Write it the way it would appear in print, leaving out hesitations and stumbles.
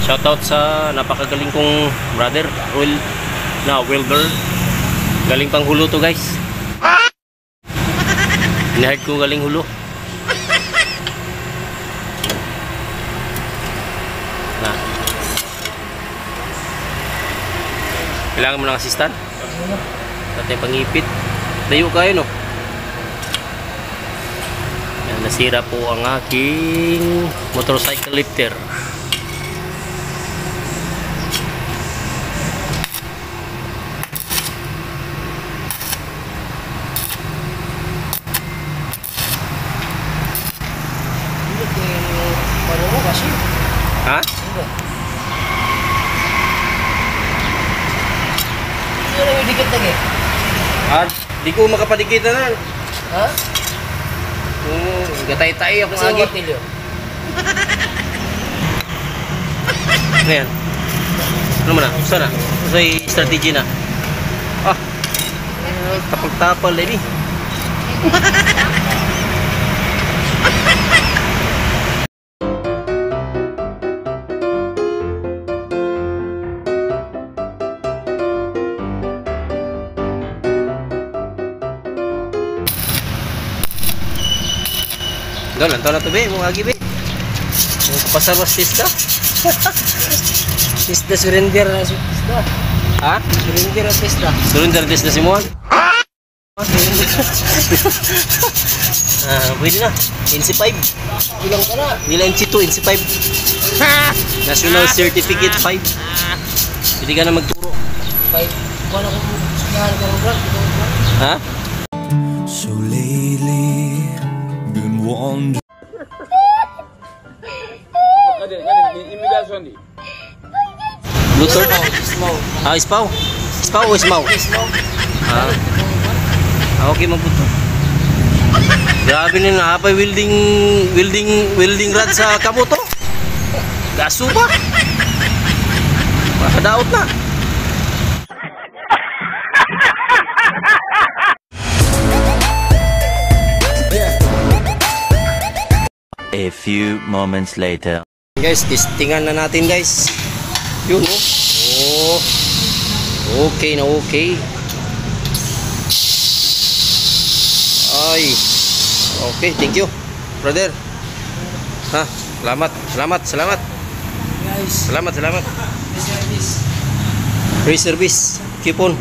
Shoutout sa napakagaling kong brother, Will na welder. Galing pang hulo to, guys. Inahard ko galing hulo. Na. Kailangan mo ng assistant? Tatay pangipit. Layo kayo, no? Yan, nasira po ang aking motorcycle lifter. Ha? Ano yung dikit lagi? Ah, di ko makapadikit na. Ha? Gatay-tay ako Kasi yung lagi. martilyo. Ano yan? Ano mo na? Saan na? Sa'y strategy na. Ah! Tapal-tapal eh. Doon, lantaw na ito, be. Mga agi, be. Pasar mas pista. Pista surrender na si pista. Ha? Surrender na pista. Surrender pista si Mohan. Pwede na. NC5. Bilang ka na. Nila NC2, NC5. National Certificate 5. Pwede ka na magturo. 5. Kung ano kung sunahan ka ng vlog. Ha? So lately, been wondering. Bluetooth? Ah, ispaw? Ispaw o ismaw? Ah. Okay, mag-bluetooth. Grabe na napay welding rod sa kamoto. Gaso ba? Makadaot na. A few moments later. Guys, testingan na natin, guys. Yun, oh. Okay na okay. Ay. Okay, thank you, brother. Ha, salamat. Guys. Salamat. Service. Free service. Keep on.